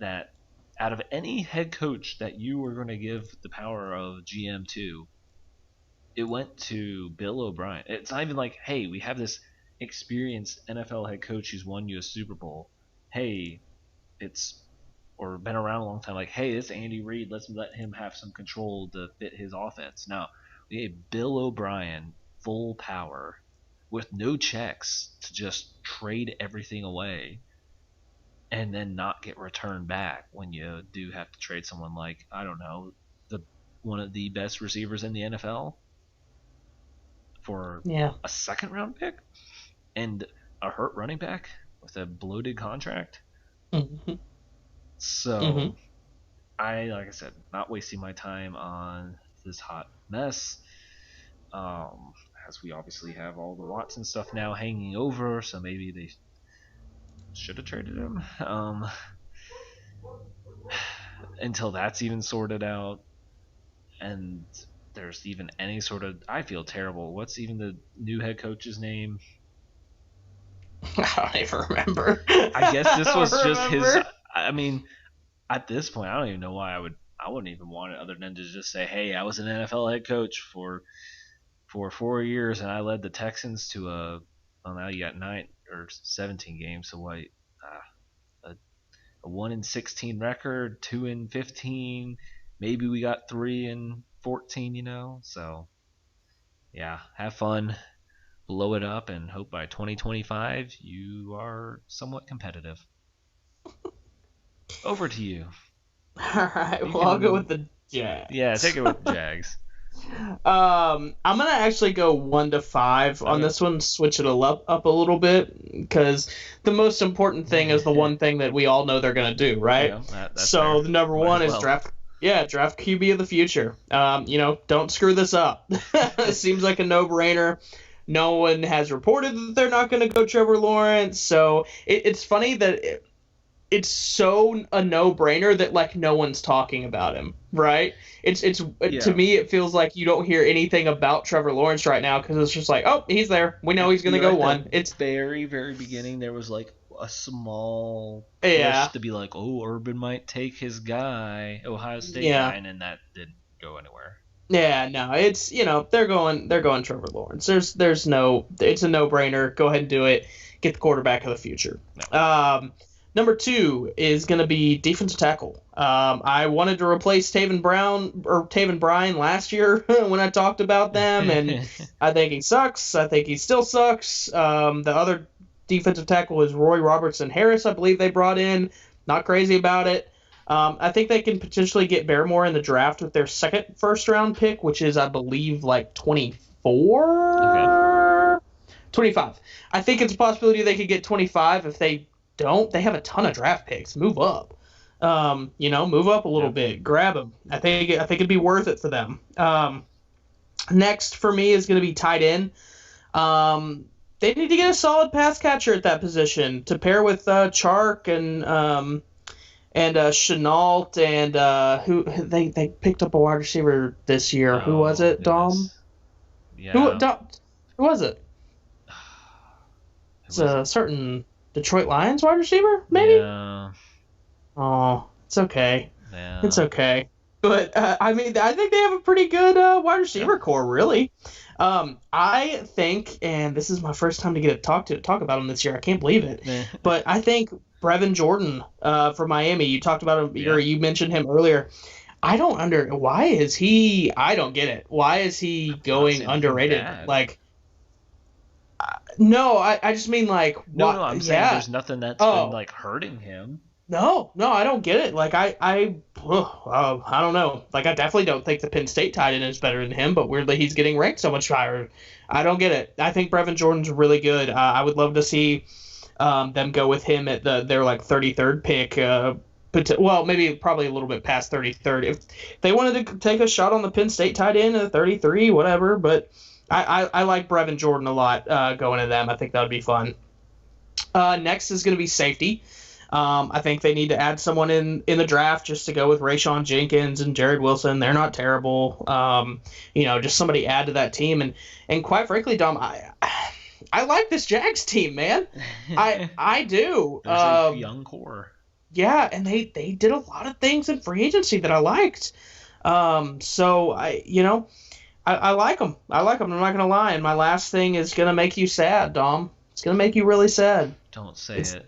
that out of any head coach that you were going to give the power of GM to, it went to Bill O'Brien. It's not even like, hey, we have this experienced NFL head coach who's won you a Super Bowl. Hey, or been around a long time. Like, hey, it's Andy Reid. Let's let him have some control to fit his offense. No, we gave Bill O'Brien full power with no checks to just trade everything away and then not get returned back when you do have to trade someone like, I don't know, one of the best receivers in the NFL for a second round pick and a hurt running back with a bloated contract. Mm-hmm. So like I said, not wasting my time on this hot mess. As we obviously have all the Watson stuff now hanging over, so maybe they should have traded him until that's even sorted out and there's even any sort of, I feel terrible. What's even the new head coach's name? I don't even remember. I guess this was just his. I mean, at this point, I don't even know why I wouldn't even want it other than to just say, hey, I was an NFL head coach for 4 years and I led the Texans to now you got 9 or 17 games, so what? A 1-16 record, 2-15, maybe we got 3 and 14, So, yeah, have fun, blow it up, and hope by 2025 you are somewhat competitive. Over to you. All right. Well, I'll go with the Jags. Yeah, take it with the Jags. I'm gonna actually go 1 to 5 on this one. Switch it up a little bit because the most important thing is the one thing that we all know they're gonna do, right? Yeah, that's so fair. the number one is draft. Yeah, draft QB of the future. Don't screw this up. It seems like a no-brainer. No one has reported that they're not going to go Trevor Lawrence. So it's funny that it's so a no-brainer that like no one's talking about him, right? To me it feels like you don't hear anything about Trevor Lawrence right now because it's just like, oh, he's there. We know he's going to go one. It's very, very beginning. There was like a small push to be like, oh, Urban might take his guy, Ohio State guy, and then that didn't go anywhere. Yeah, no, it's they're going Trevor Lawrence. It's a no-brainer. Go ahead and do it. Get the quarterback of the future. No. Number 2 is going to be defensive tackle. I wanted to replace Taven Bryan last year when I talked about them, and I think he sucks. I think he still sucks. The other defensive tackle is Roy Robertson Harris, I believe they brought in. Not crazy about it. I think they can potentially get Barrymore in the draft with their second first-round pick, which is, I believe, like 24? Okay. 25. I think it's a possibility they could get 25. If they don't, they have a ton of draft picks. Move up. Move up a little bit. Grab them. I think it'd be worth it for them. Next for me is going to be tight end. They need to get a solid pass catcher at that position to pair with Chark and Chenault and who they picked up a wide receiver this year. Who was it, Dom? Yeah. Who was it? It's a certain Detroit Lions wide receiver, maybe? Yeah. Oh, it's okay. Yeah. It's okay. But, I think they have a pretty good wide receiver core, really. I think, and this is my first time to get to talk about him this year. I can't believe it. But I think Brevin Jordan from Miami, you talked about him, or you mentioned him earlier. I don't get it. Why is he going underrated? Like, no, I just mean like, no, I'm saying there's nothing that's been like hurting him. No, I don't get it. Like, I don't know. Like, I definitely don't think the Penn State tight end is better than him, but weirdly he's getting ranked so much higher. I don't get it. I think Brevin Jordan's really good. I would love to see them go with him at their like 33rd pick. Probably a little bit past 33rd. If they wanted to take a shot on the Penn State tight end at 33, whatever. But I like Brevin Jordan a lot going to them. I think that would be fun. Next is going to be safety. I think they need to add someone in the draft just to go with Rayshon Jenkins and Jared Wilson. They're not terrible. Just somebody add to that team. And quite frankly, Dom, I like this Jags team, man. I do. There's a young core. Yeah, and they did a lot of things in free agency that I liked. So I like them. I like them. I'm not gonna lie. And my last thing is gonna make you sad, Dom. It's gonna make you really sad. Don't say it.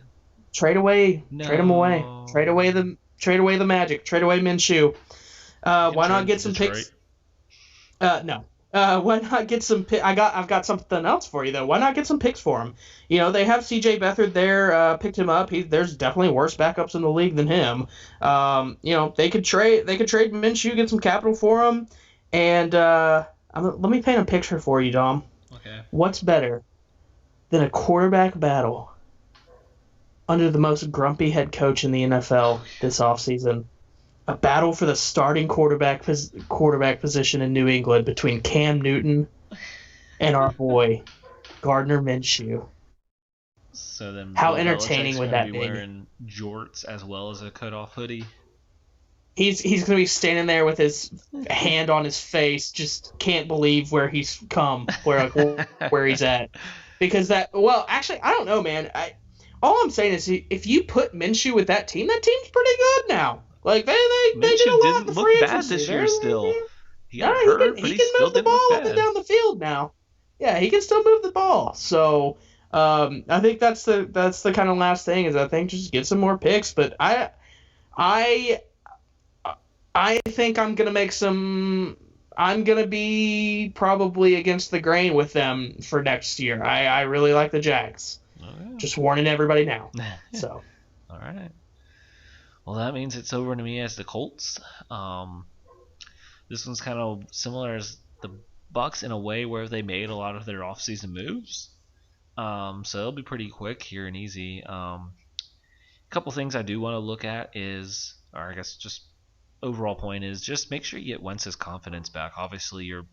Trade away. No. Trade them away. Trade away the Magic. Trade away Minshew. Why not get some picks? No. Why not get some picks? I've got something else for you though. Why not get some picks for him? They have C.J. Beathard there. Picked him up. There's definitely worse backups in the league than him. They could trade Minshew, get some capital for him, and let me paint a picture for you, Dom. Okay. What's better than a quarterback battle under the most grumpy head coach in the NFL this offseason? A battle for the starting quarterback position in New England between Cam Newton and our boy Gardner Minshew. So then, how entertaining would that be? Wearing jorts as well as a cutoff hoodie. He's going to be standing there with his hand on his face, just can't believe where he's come, where he's at, because actually I don't know, man. All I'm saying is if you put Minshew with that team's pretty good now. Like they did a lot didn't for free look bad agency. this year still. He got he hurt, can but he move still the didn't ball look up bad. and down the field now. Yeah, he can still move the ball. So I think that's the kind of last thing is I think just get some more picks. But I I think I'm going to make some. I'm going to be probably against the grain with them for next year. I really like the Jags. Oh, yeah. Just warning everybody now. So. All right. Well, that means it's over to me as the Colts. This one's kind of similar as the Bucks in a way where they made a lot of their offseason moves. So it'll be pretty quick here and easy. A couple things I do want to look at is, or I guess just overall point is, just make sure you get Wentz's confidence back. Obviously, you're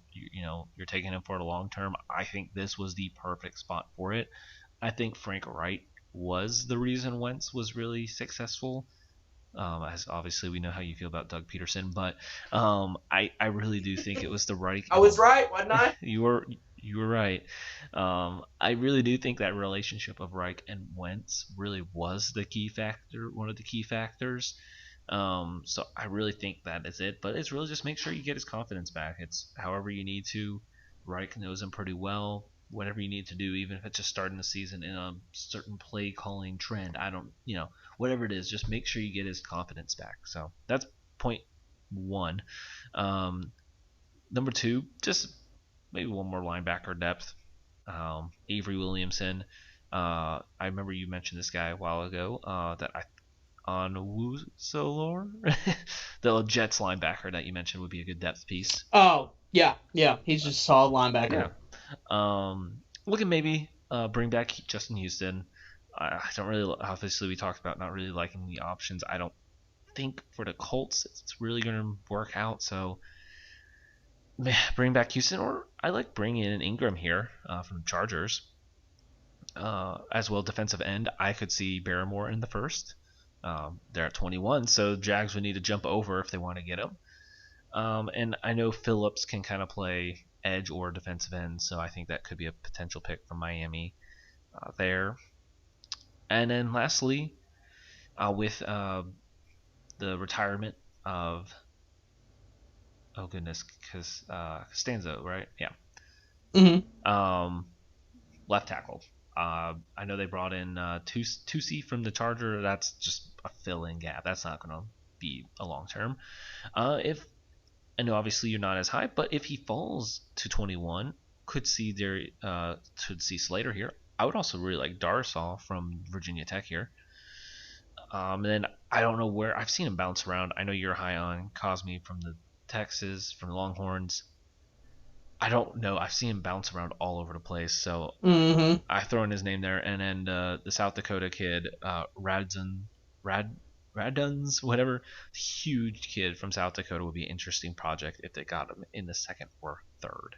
taking him for the long term. I think this was the perfect spot for it. I think Frank Wright was the reason Wentz was really successful. As obviously we know how you feel about Doug Peterson, but I really do think it was the right. I was right, wasn't I? You were right. I really do think that relationship of Reich and Wentz really was the key factor, one of the key factors. So I really think that is it. But it's really just make sure you get his confidence back. It's however you need to. Reich knows him pretty well. Whatever you need to do, even if it's just starting the season in a certain play calling trend, whatever it is, just make sure you get his confidence back. So that's point one. Number two, just maybe one more linebacker depth. Avery Williamson. I remember you mentioned this guy a while ago. On Wusolor, the Jets linebacker that you mentioned would be a good depth piece. Oh yeah, he's just a solid linebacker. Yeah. Look at maybe bring back Justin Houston. I don't really. Obviously, we talked about not really liking the options. I don't think for the Colts it's really going to work out. So bring back Houston, or I like bringing in Ingram here from the Chargers. As well, defensive end. I could see Barrymore in the first. They're at 21, so Jags would need to jump over if they want to get him. And I know Phillips can kind of play edge or defensive end, so I think that could be a potential pick from Miami there. And then lastly, with the retirement of Costanzo, right? Yeah. Mm-hmm. Left tackle. I know they brought in Tusi from the Charger. That's just a fill-in gap. That's not going to be a long term. I know obviously you're not as high, but if he falls to 21, could see Slater here. I would also really like Darsal from Virginia Tech here. And then I don't know where I've seen him bounce around. I know you're high on Cosme from the Texas, from the Longhorns. I don't know. I've seen him bounce around all over the place, so I throw in his name there. And then the South Dakota kid, Raduns, whatever, huge kid from South Dakota would be an interesting project if they got him in the second or third.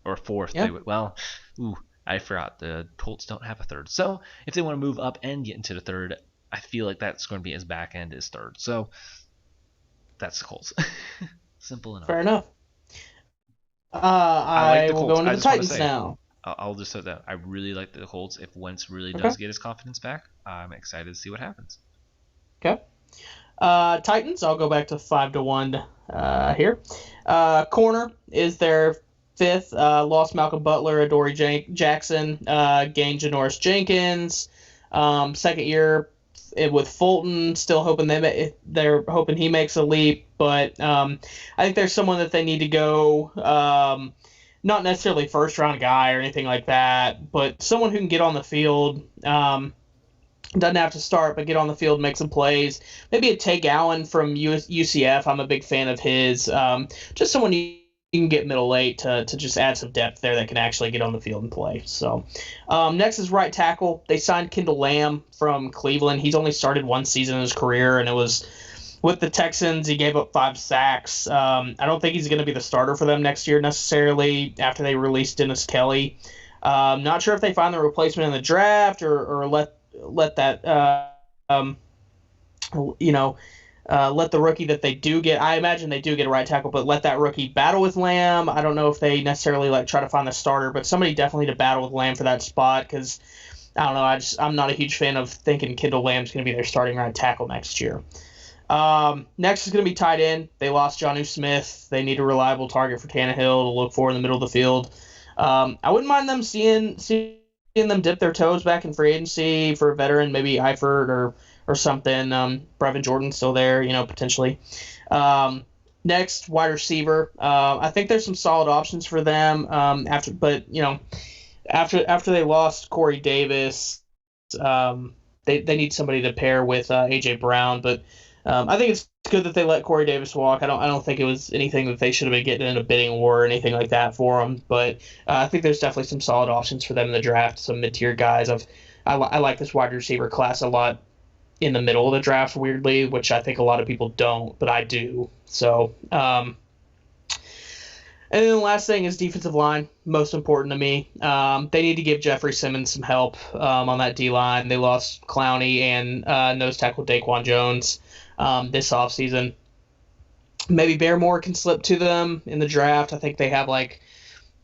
Or fourth. Yeah. I forgot. The Colts don't have a third. So if they want to move up and get into the third, I feel like that's going to be as back end as third. So that's the Colts. Simple enough. Fair enough. I will go into the Titans now. I'll just say that I really like the Colts. If Wentz really does get his confidence back, I'm excited to see what happens. Okay. Titans, I'll go back to 5-1 here. Corner is their fifth. Lost Malcolm Butler, Adoree Jackson, gained Janoris Jenkins. Second year with Fulton, still hoping they're hoping he makes a leap. But I think there's someone that they need to go, not necessarily first round guy or anything like that, but someone who can get on the field. Doesn't have to start, but get on the field, make some plays. Maybe a Tay Gowan from UCF. I'm a big fan of his. Just someone you can get middle late to just add some depth there that can actually get on the field and play. So next is right tackle. They signed Kendall Lamb from Cleveland. He's only started one season in his career, and it was with the Texans. He gave up 5 sacks. I don't think he's going to be the starter for them next year necessarily after they release Dennis Kelly. Not sure if they find the replacement in the draft or let that let the rookie that they do get. I imagine they do get a right tackle, but let that rookie battle with Lamb. I don't know if they necessarily try to find the starter, but somebody definitely to battle with Lamb for that spot, because I don't know. I'm not a huge fan of thinking Kendall Lamb's going to be their starting right tackle next year. Next is going to be tight end. They lost Jonnu Smith. They need a reliable target for Tannehill to look for in the middle of the field. I wouldn't mind them seeing them dip their toes back in free agency for a veteran, maybe Eifert or or something. Brevin Jordan's still there, potentially. Next, wide receiver. I think there's some solid options for them. After they lost Corey Davis, they need somebody to pair with AJ Brown. But I think it's good that they let Corey Davis walk. I don't think it was anything that they should have been getting in a bidding war or anything like that for him. But I think there's definitely some solid options for them in the draft. Some mid-tier guys. I like this wide receiver class a lot in the middle of the draft, weirdly, which I think a lot of people don't, but I do. So, and then the last thing is defensive line, most important to me. They need to give Jeffrey Simmons some help on that D-line. They lost Clowney and nose tackle Daquan Jones this offseason. Maybe Barrymore can slip to them in the draft. I think they have like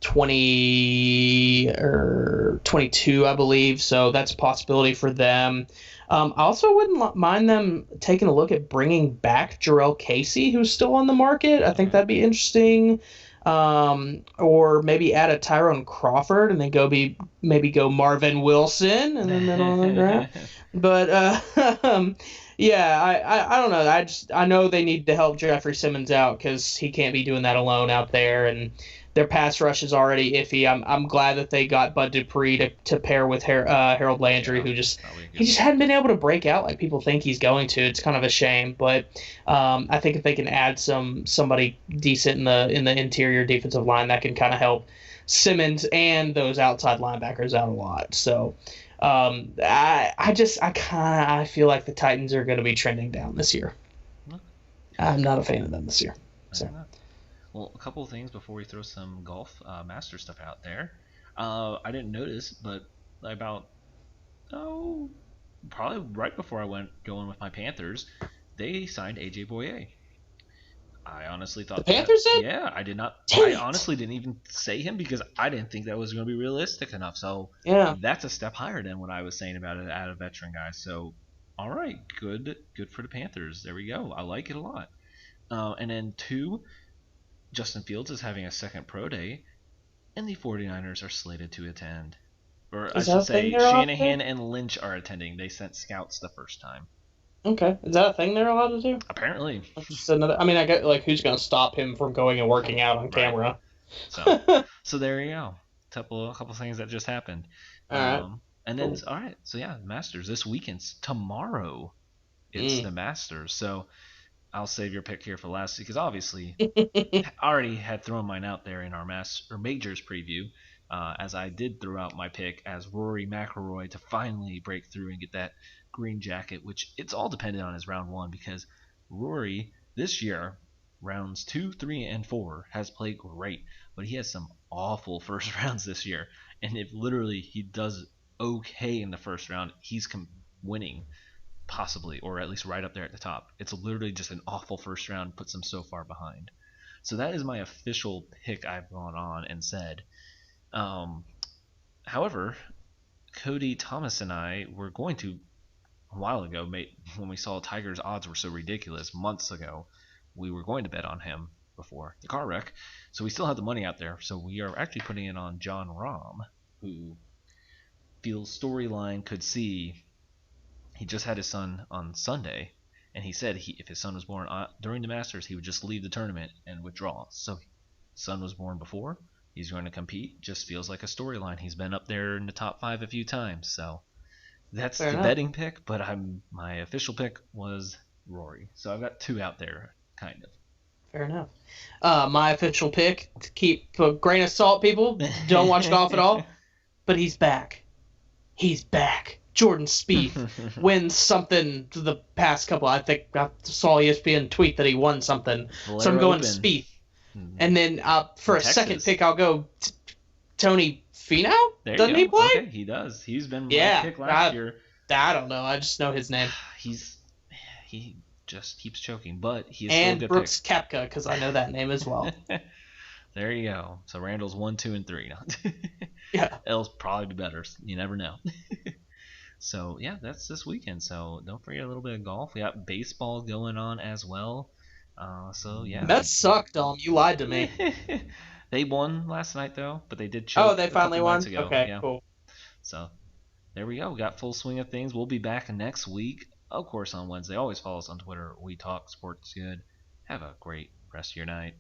20 or 22, I believe, so that's a possibility for them. I also wouldn't mind them taking a look at bringing back Jarrell Casey, who's still on the market. I think that'd be interesting. Or maybe add a Tyrone Crawford and then go Marvin Wilson in the middle of the draft. But yeah, I don't know. I know they need to help Jeffrey Simmons out because he can't be doing that alone out there, and their pass rush is already iffy. I'm glad that they got Bud Dupree to pair with Harold Landry, who just hadn't been able to break out like people think he's going to. It's kind of a shame, but I think if they can add somebody decent in the interior defensive line, that can kind of help Simmons and those outside linebackers out a lot. So I feel like the Titans are going to be trending down this year. I'm not a fan of them this year. So. Well, a couple of things before we throw some golf master stuff out there. I didn't notice, but probably right before I went going with my Panthers, they signed AJ Boye. I honestly thought the Panthers did? Yeah, I did not. I honestly didn't even say him because I didn't think that was going to be realistic enough. So yeah, that's a step higher than what I was saying about it at a veteran guy. So all right, good for the Panthers. There we go. I like it a lot. And then 2. Justin Fields is having a second pro day, and the 49ers are slated to attend. Or I should say Shanahan and Lynch are attending. They sent scouts the first time. Okay. Is that a thing they're allowed to do? Apparently. Just another. I mean, I get who's going to stop him from going and working out on camera? So there you go. A couple things that just happened. All right. And then all right. So yeah, Masters this weekend. Tomorrow, it's the Masters. So. I'll save your pick here for last because obviously I already had thrown mine out there in our majors preview, as I did throw out my pick as Rory McIlroy to finally break through and get that green jacket, which it's all dependent on his round 1 because Rory this year, rounds 2, 3, and 4 has played great, but he has some awful first rounds this year, and if literally he does okay in the first round, he's winning. Possibly, or at least right up there at the top. It's literally just an awful first round, puts them so far behind. So that is my official pick I've gone on and said. However, Cody Thomas and I were going to, a while ago, when we saw Tiger's odds were so ridiculous months ago, we were going to bet on him before the car wreck. So we still have the money out there. So we are actually putting it on John Rahm, who feels storyline could see. He just had his son on Sunday, and he said if his son was born during the Masters, he would just leave the tournament and withdraw. So his son was born before. He's going to compete. Just feels like a storyline. He's been up there in the top 5 a few times. So that's the betting pick, but my official pick was Rory. So I've got 2 out there, kind of. Fair enough. My official pick, to keep a grain of salt, people. Don't watch golf at all. But he's back. He's back. Jordan Spieth wins something the past couple. I think I saw ESPN tweet that he won something. So I'm going Spieth. And then for a second pick, I'll go Tony Finau. Doesn't he play? Okay, he does. He's been my pick last year. I don't know. I just know his name. He just keeps choking, but he is still a good Brooks Koepka, because I know that name as well. There you go. So Randall's 1, 2, and 3 now. Yeah. It'll probably be better. You never know. So, yeah, that's this weekend. So, don't forget a little bit of golf. We got baseball going on as well. So, yeah. That sucked, Dom. You lied to me. They won last night, though, but they did choke. They finally won? Ago. Okay, yeah. cool. So, there we go. We got full swing of things. We'll be back next week of course, on Wednesday. Always follow us on Twitter. We Talk Sports Good. Have a great rest of your night.